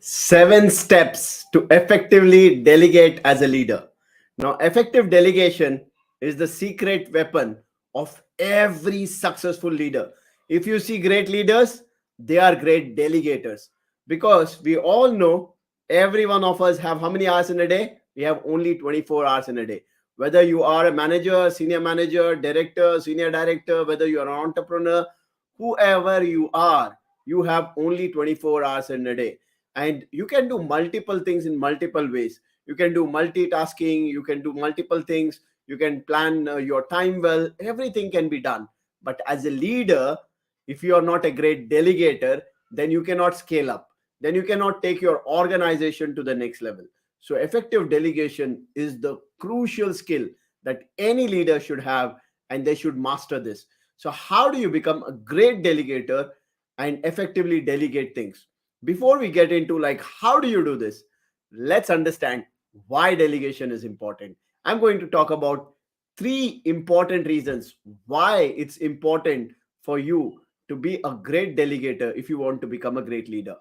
Seven steps to effectively delegate as a leader. Now, effective delegation is the secret weapon of every successful leader. If you see great leaders, they are great delegators because we all know every one of us have how many hours in a day? We have only 24 hours in a day. Whether you are a manager, senior manager, director, senior director, whether you are an entrepreneur, whoever you have only 24 hours in a day, and you can do multiple things in multiple ways. You can do multitasking, you can do multiple things, you can plan your time well, everything can be done. But as a leader, if you are not a great delegator, then you cannot scale up, then you cannot take your organization to the next level. So effective delegation is the crucial skill that any leader should have, and they should master this. So how do you become a great delegator and effectively delegate things? Before we get into like how do you do this, let's understand why delegation is important. I'm going to talk about three important reasons why it's important for you to be a great delegator if you want to become a great leader.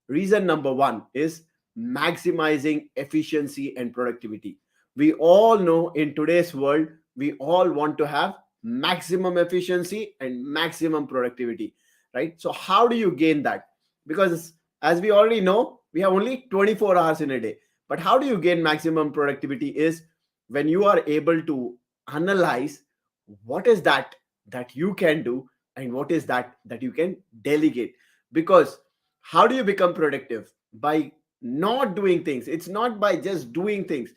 Reason number one is maximizing efficiency and productivity. We all know in today's world, we all want to have maximum efficiency and maximum productivity, right? So how do you gain that? Because as we already know, we have only 24 hours in a day. But how do you gain maximum productivity is when you are able to analyze what is that you can do and what is that you can delegate. Because how do you become productive? By not doing things. It's not by just doing things.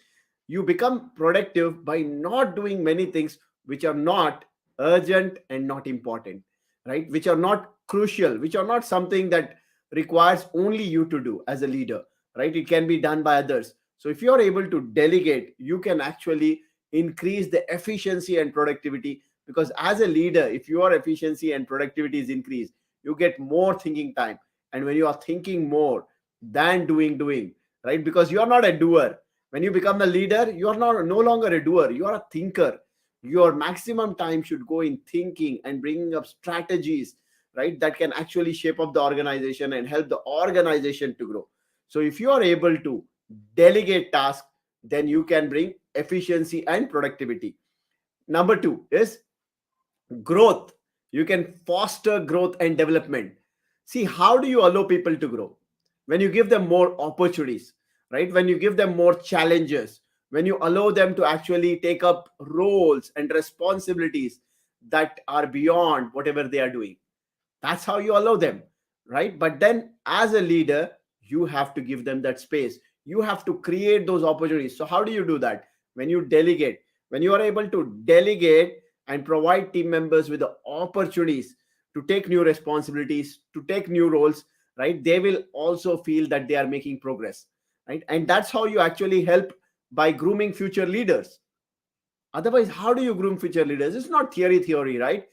You become productive by not doing many things which are not urgent and not important, right? Which are not crucial, which are not something that requires only you to do as a leader, right? It can be done by others. So if you are able to delegate, you can actually increase the efficiency and productivity. Because as a leader, if your efficiency and productivity is increased, you get more thinking time. And when you are thinking more than doing, right? Because you are not a doer. When you become a leader, you are not no longer a doer, you are a thinker. Your maximum time should go in thinking and bringing up strategies, right, that can actually shape up the organization and help the organization to grow. So if you are able to delegate tasks, then you can bring efficiency and productivity. Number two is growth. You can foster growth and development. See, how do you allow people to grow? When you give them more opportunities, right? When you give them more challenges, when you allow them to actually take up roles and responsibilities that are beyond whatever they are doing, that's how you allow them, right? But then as a leader, you have to give them that space. You have to create those opportunities. So how do you do that? When you delegate, when you are able to delegate and provide team members with the opportunities to take new responsibilities, to take new roles, right? They will also feel that they are making progress, right? And that's how you actually help by grooming future leaders. Otherwise, how do you groom future leaders? It's not theory, right?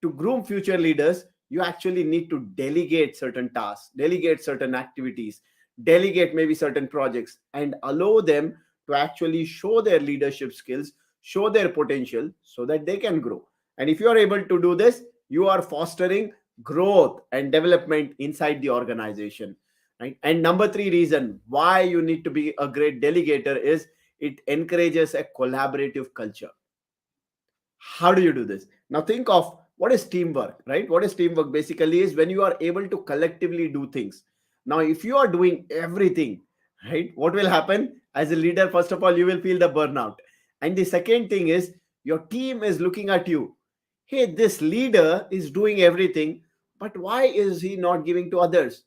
To groom future leaders, you actually need to delegate certain tasks, delegate certain activities, delegate maybe certain projects, and allow them to actually show their leadership skills, show their potential so that they can grow. And if you are able to do this, you are fostering growth and development inside the organization, right? And number three reason why you need to be a great delegator is it encourages a collaborative culture. How do you do this? Now think of what is teamwork, right? What is teamwork basically is when you are able to collectively do things. Now if you are doing everything, right, what will happen? As a leader, first of all, you will feel the burnout. And the second thing is your team is looking at you. Hey, this leader is doing everything, but why is he not giving to others?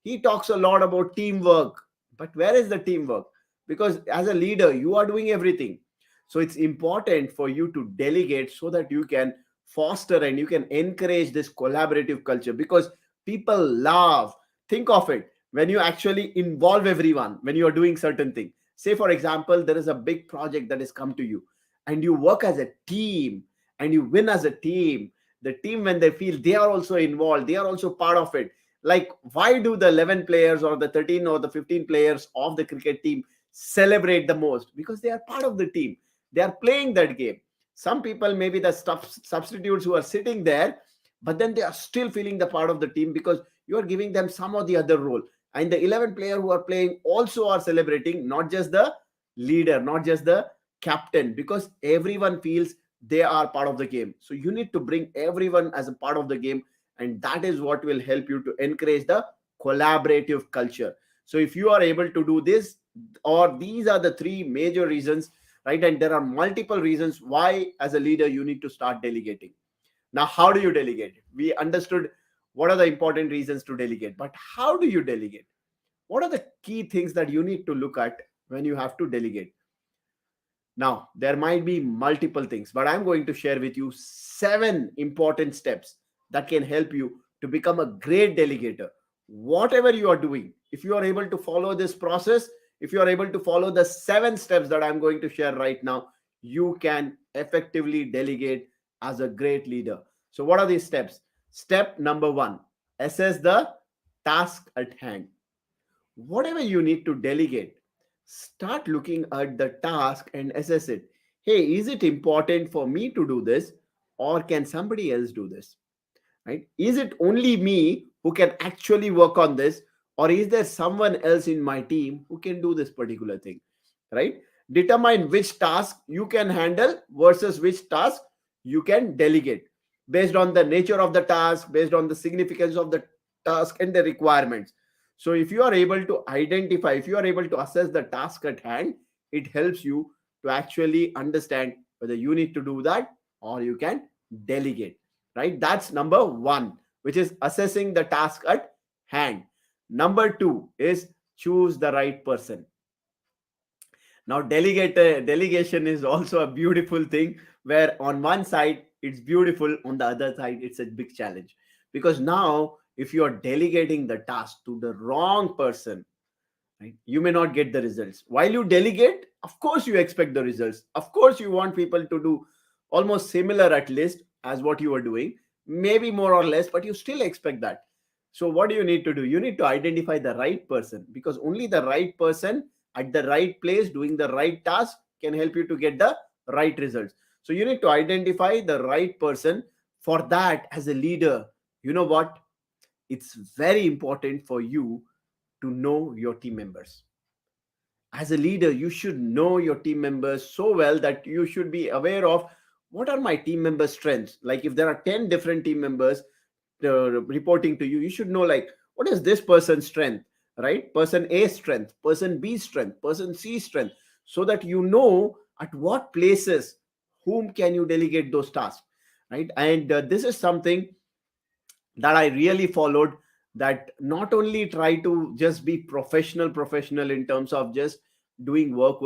He talks a lot about teamwork, but where is the teamwork? Because as a leader, you are doing everything. So it's important for you to delegate so that you can foster and you can encourage this collaborative culture, because people love. Think of it, when you actually involve everyone, when you are doing certain thing. Say for example, there is a big project that has come to you and you work as a team and you win as a team. The team, when they feel they are also involved, they are also part of it. Like, why do the 11 players or the 13 or the 15 players of the cricket team celebrate the most? Because they are part of the team, they are playing that game. Some people, maybe the substitutes who are sitting there, but then they are still feeling the part of the team because you are giving them some or the other role. and the 11 player who are playing also are celebrating, not just the leader, not just the captain, because everyone feels they are part of the game. So you need to bring everyone as a part of the game, and that is what will help you to encourage the collaborative culture. So if you are able to do this, or these are the three major reasons, right? And there are multiple reasons why as a leader you need to start delegating. Now, how do you delegate? We understood what are the important reasons to delegate, but how do you delegate? What are the key things that you need to look at when you have to delegate? Now, there might be multiple things, but I'm going to share with you 7 important steps that can help you to become a great delegator. Whatever you are doing, if you are able to follow this process, if you are able to follow the 7 steps that I'm going to share right now, you can effectively delegate as a great leader. So, what are these steps? Step number 1, assess the task at hand. Whatever you need to delegate, start looking at the task and assess it. Hey, is it important for me to do this, or can somebody else do this? Right? Is it only me who can actually work on this, or is there someone else in my team who can do this particular thing? Right? Determine which task you can handle versus which task you can delegate, based on the nature of the task, based on the significance of the task and the requirements. So if you are able to identify, if you are able to assess the task at hand, it helps you to actually understand whether you need to do that or you can delegate. Right? That's number 1, which is assessing the task at hand. Number 2 is choose the right person. Now, delegation is also a beautiful thing, where on one side it's beautiful, on the other side it's a big challenge. Because now, if you are delegating the task to the wrong person, right, you may not get the results. While you delegate, of course you expect the results. Of course you want people to do almost similar, at least, as what you are doing, maybe more or less, but you still expect that. So what do you need to do? You need to identify the right person, because only the right person at the right place doing the right task can help you to get the right results. So you need to identify the right person. For that, as a leader, you know what, it's very important for you to know your team members. As a leader, you should know your team members so well that you should be aware of what are my team members' strengths. Like if there are 10 different team members reporting to you, you should know, like, what is this person's strength, right? Person A strength, person B strength, person C strength, so that you know at what places whom can you delegate those tasks, right? And this is something that I really followed, that not only try to just be professional in terms of just doing work,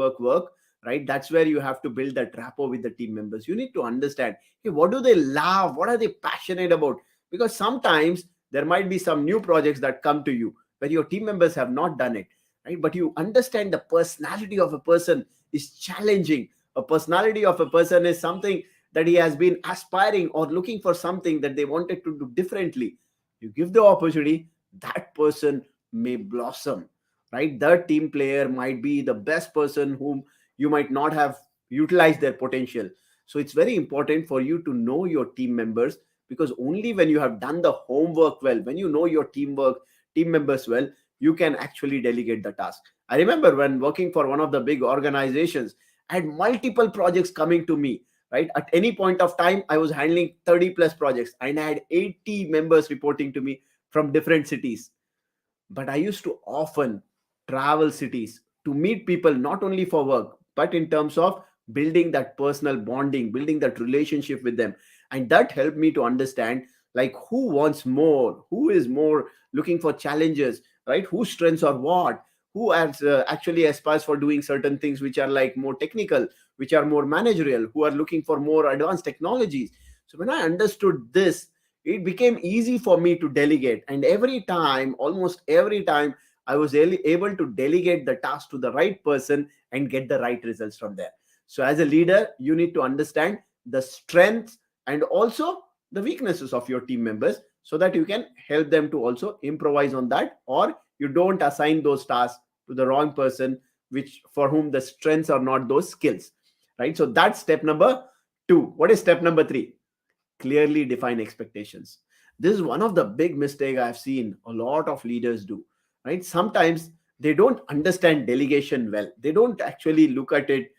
right? That's where you have to build that rapport with the team members. You need to understand, hey, what do they love? What are they passionate about? Because sometimes there might be some new projects that come to you where your team members have not done it, right? But you understand the personality of a person is challenging. A personality of a person is something that he has been aspiring or looking for something that they wanted to do differently. You give the opportunity, that person may blossom, right? The team player might be the best person whom you might not have utilized their potential. So it's very important for you to know your team members, because only when you have done the homework well, when you know your team members well, you can actually delegate the task. I remember when working for one of the big organizations, I had multiple projects coming to me, right? At any point of time, I was handling 30 plus projects and I had 80 members reporting to me from different cities. But I used to often travel cities to meet people, not only for work, but in terms of building that personal bonding, building that relationship with them. And that helped me to understand, like, who wants more, who is more looking for challenges, right? Whose strengths are what, who has, actually aspires for doing certain things which are like more technical, which are more managerial, who are looking for more advanced technologies. So when I understood this, it became easy for me to delegate. And every time, almost every time, I was able to delegate the task to the right person and get the right results from there. So as a leader, you need to understand the strengths and also the weaknesses of your team members, so that you can help them to also improvise on that, or you don't assign those tasks to the wrong person, which for whom the strengths are not those skills, right? So that's step number 2. What is step number 3? Clearly define expectations. This is one of the big mistake I've seen a lot of leaders do, right? Sometimes they don't understand delegation well. They don't actually look at it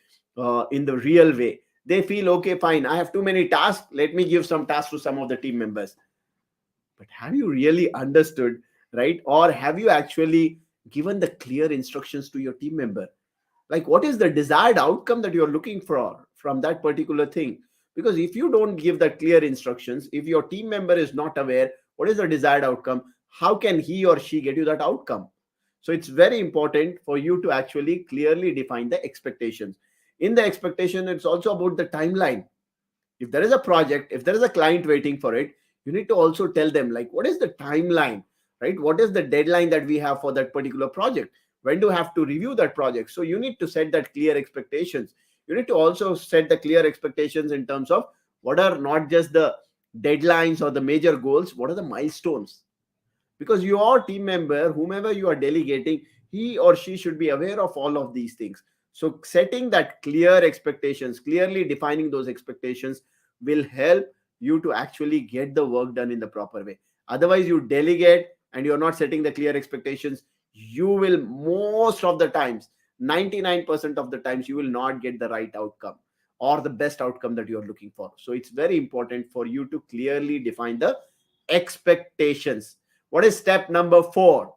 in the real way. They feel, okay, fine, I have too many tasks, let me give some tasks to some of the team members. But have you really understood, right? Or have you actually given the clear instructions to your team member? Like, what is the desired outcome that you're looking for from that particular thing? Because if you don't give that clear instructions, if your team member is not aware what is the desired outcome, how can he or she get you that outcome? So it's very important for you to actually clearly define the expectations. In the expectation, it's also about the timeline. If there is a project, if there is a client waiting for it, you need to also tell them, like, what is the timeline, right? What is the deadline that we have for that particular project? When do you have to review that project? So you need to set that clear expectations. You need to also set the clear expectations in terms of what are not just the deadlines or the major goals, what are the milestones? Because your team member, whomever you are delegating, he or she should be aware of all of these things. So setting that clear expectations, clearly defining those expectations, will help you to actually get the work done in the proper way. Otherwise, you delegate and you're not setting the clear expectations, you will, most of the times, 99% of the times, you will not get the right outcome or the best outcome that you're looking for. So it's very important for you to clearly define the expectations. What is step number 4?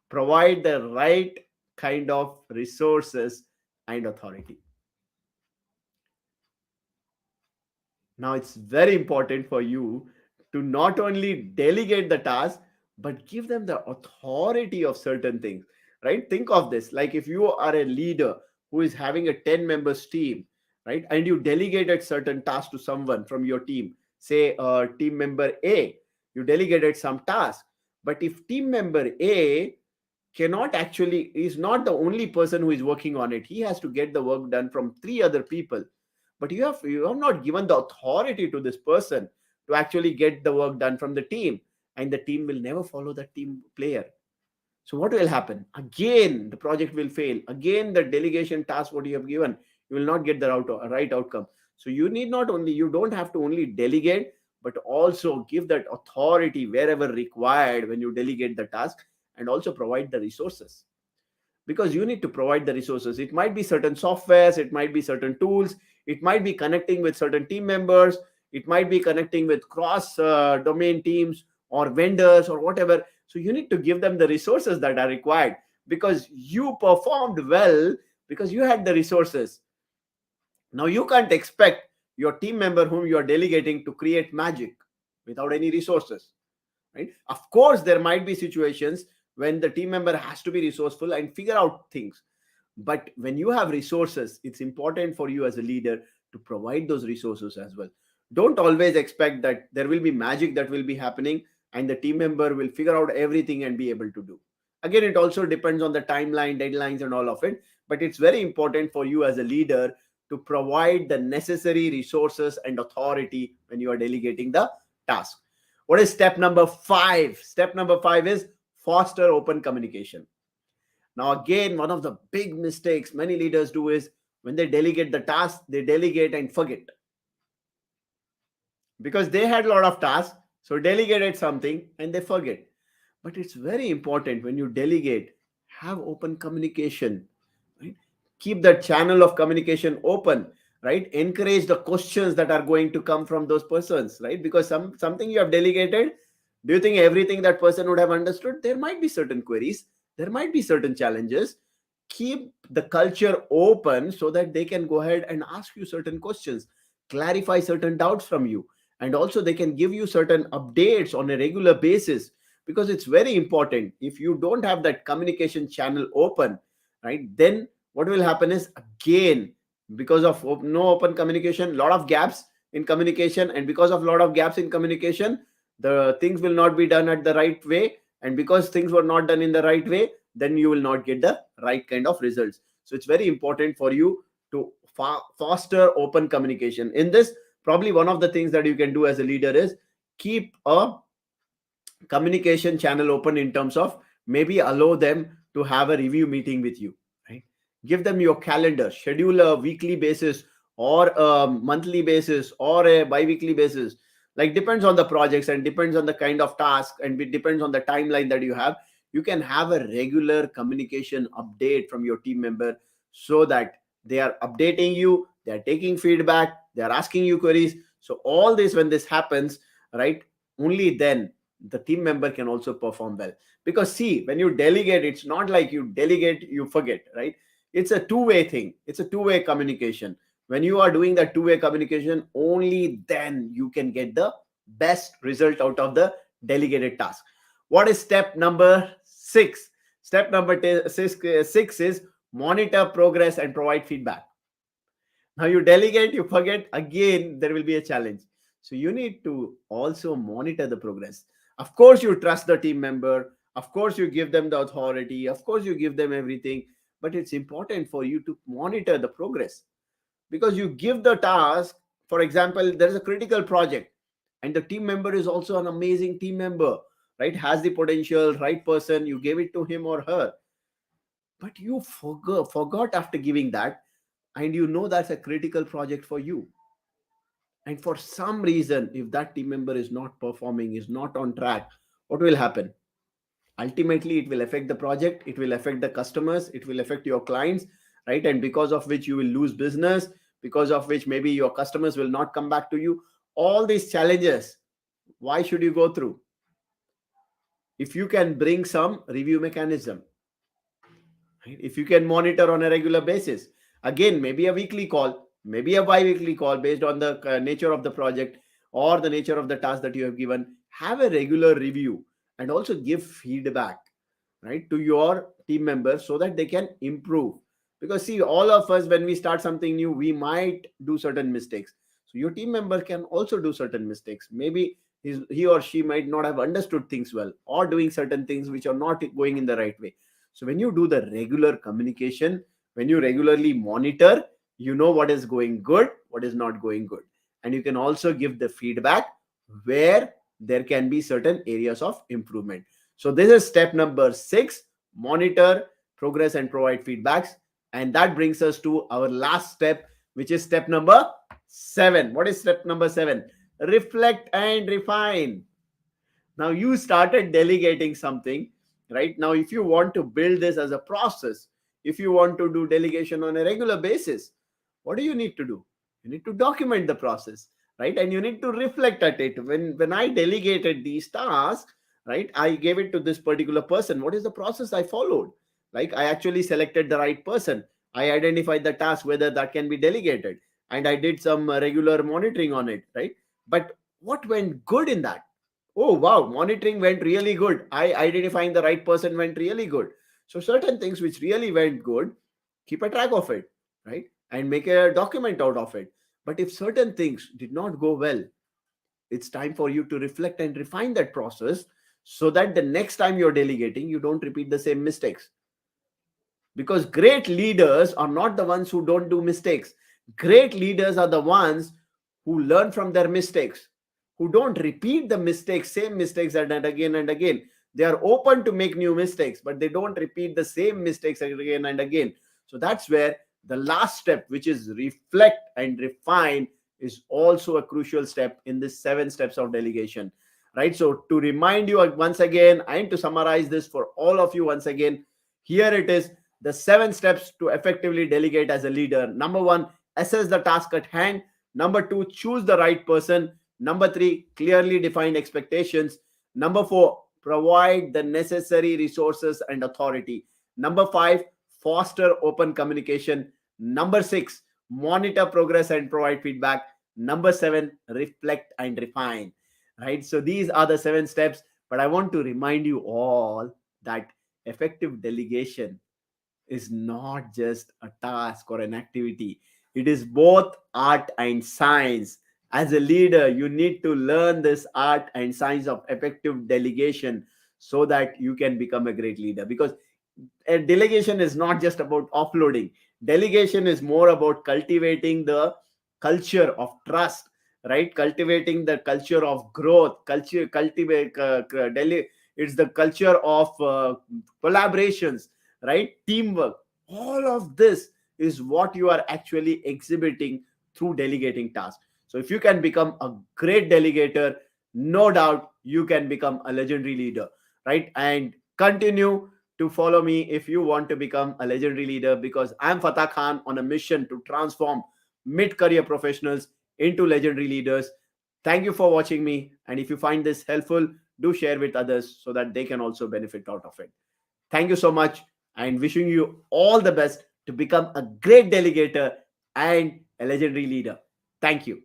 Provide the right kind of resources and authority. Now, it's very important for you to not only delegate the task, but give them the authority of certain things, right? Think of this, like if you are a leader who is having a 10 members team, right? And you delegated certain tasks to someone from your team, say team member A, you delegated some task. But if team member A cannot actually, is not the only person who is working on it, he has to get the work done from 3 other people. But you have not given the authority to this person to actually get the work done from the team, and the team will never follow the team player. So what will happen? Again, the project will fail. Again, the delegation task what you have given, you will not get the right outcome. So you need not only, you don't have to only delegate, but also give that authority wherever required when you delegate the task, and also provide the resources. Because you need to provide the resources. It might be certain softwares, it might be certain tools, it might be connecting with certain team members, it might be connecting with cross domain teams or vendors or whatever. So you need to give them the resources that are required, because you performed well, because you had the resources. Now you can't expect your team member whom you are delegating to create magic without any resources, right? Of course, there might be situations when the team member has to be resourceful and figure out things. But when you have resources, it's important for you as a leader to provide those resources as well. Don't always expect that there will be magic that will be happening and the team member will figure out everything and be able to do. Again, it also depends on the timeline, deadlines, and all of it. But it's very important for you as a leader to provide the necessary resources and authority when you are delegating the task. What is step number 5? Step number 5 is foster open communication. Now, again, one of the big mistakes many leaders do is when they delegate the task, they delegate and forget, because they had a lot of tasks, so delegated something and they forget. But it's very important when you delegate, have open communication, right? Keep that channel of communication open, right? Encourage the questions that are going to come from those persons, right? Because something you have delegated, do you think everything that person would have understood? There might be certain queries, there might be certain challenges. Keep the culture open so that they can go ahead and ask you certain questions, clarify certain doubts from you, and also they can give you certain updates on a regular basis. Because it's very important, if you don't have that communication channel open, right, then what will happen is, again, because of no open communication, a lot of gaps in communication, and because of a lot of gaps in communication, the things will not be done at the right way, and because things were not done in the right way, then you will not get the right kind of results. So it's very important for you to foster open communication. In this, probably one of the things that you can do as a leader is keep a communication channel open, in terms of maybe allow them to have a review meeting with you, right? Give them your calendar, schedule a weekly basis or a monthly basis or a bi-weekly basis. Like, depends on the projects and depends on the kind of task, and it depends on the timeline that you have. You can have a regular communication update from your team member, so that they are updating you, they are taking feedback, they are asking you queries. So all this, when this happens, right, only then the team member can also perform well. Because see, when you delegate, it's not like you delegate, you forget, right? It's a two-way thing. It's a two-way communication. When you are doing that two-way communication, only then you can get the best result out of the delegated task. What is step number 6? Step number six is monitor progress and provide feedback. Now you delegate, you forget, again there will be a challenge. So you need to also monitor the progress. Of course you trust the team member, of course you give them the authority, of course you give them everything, but it's important for you to monitor the progress. Because you give the task, for example, there is a critical project, and the team member is also an amazing team member, right, has the potential, right person, you gave it to him or her, but you forgot after giving that, and you know that's a critical project for you. And for some reason, if that team member is not performing, is not on track, what will happen? Ultimately it will affect the project, it will affect the customers, it will affect your clients, right? And because of which you will lose business, because of which maybe your customers will not come back to you. All these challenges, why should you go through? If you can bring some review mechanism, right? If you can monitor on a regular basis, again, maybe a weekly call, maybe a bi-weekly call, based on the nature of the project or the nature of the task that you have given, have a regular review and also give feedback, right, to your team members, so that they can improve. Because see, all of us, when we start something new, we might do certain mistakes. So your team member can also do certain mistakes. Maybe he or she might not have understood things well, or doing certain things which are not going in the right way. So when you do the regular communication, when you regularly monitor, you know what is going good, what is not going good, and you can also give the feedback where there can be certain areas of improvement. So this is step number 6: monitor progress and provide feedbacks. And that brings us to our last step, which is step number 7. What is step number 7? Reflect and refine. Now you started delegating something, right? Now if you want to build this as a process, if you want to do delegation on a regular basis, what do you need to do? You need to document the process, right? And you need to reflect at it. When I delegated these tasks, right, I gave it to this particular person. What is the process I followed? Like, I actually selected the right person, I identified the task whether that can be delegated, and I did some regular monitoring on it, right? But what went good in that? Oh wow, monitoring went really good, I identifying the right person went really good. So certain things which really went good, keep a track of it, right, and make a document out of it. But if certain things did not go well, it's time for you to reflect and refine that process, so that the next time you're delegating, you don't repeat the same mistakes. Because great leaders are not the ones who don't do mistakes. Great leaders are the ones who learn from their mistakes, who don't repeat the mistakes, same mistakes, and again and again. They are open to make new mistakes, but they don't repeat the same mistakes again and again. So that's where the last step, which is reflect and refine, is also a crucial step in the 7 steps of delegation, right? So to remind you once again, and to summarize this for all of you once again, here it is: the 7 steps to effectively delegate as a leader. Number 1, assess the task at hand. Number 2, choose the right person. Number 3, clearly define expectations. Number 4, provide the necessary resources and authority. Number 5, foster open communication. Number 6, monitor progress and provide feedback. Number 7, reflect and refine. Right? So these are the 7 steps. But I want to remind you all that effective delegation is not just a task or an activity. It is both art and science. As a leader, you need to learn this art and science of effective delegation, so that you can become a great leader. Because a delegation is not just about offloading. Delegation is more about cultivating the culture of trust, right? Cultivating the culture of growth, culture cultivate it's the culture of collaborations, right? Teamwork. All of this is what you are actually exhibiting through delegating tasks. So if you can become a great delegator, no doubt you can become a legendary leader, right? And Continue to follow me if you want to become a legendary leader, because I'm Fatah Khan on a mission to transform mid career professionals into legendary leaders. Thank you for watching me. And if you find this helpful, do share with others so that they can also benefit out of it. Thank you so much, and wishing you all the best to become a great delegator and a legendary leader. Thank you.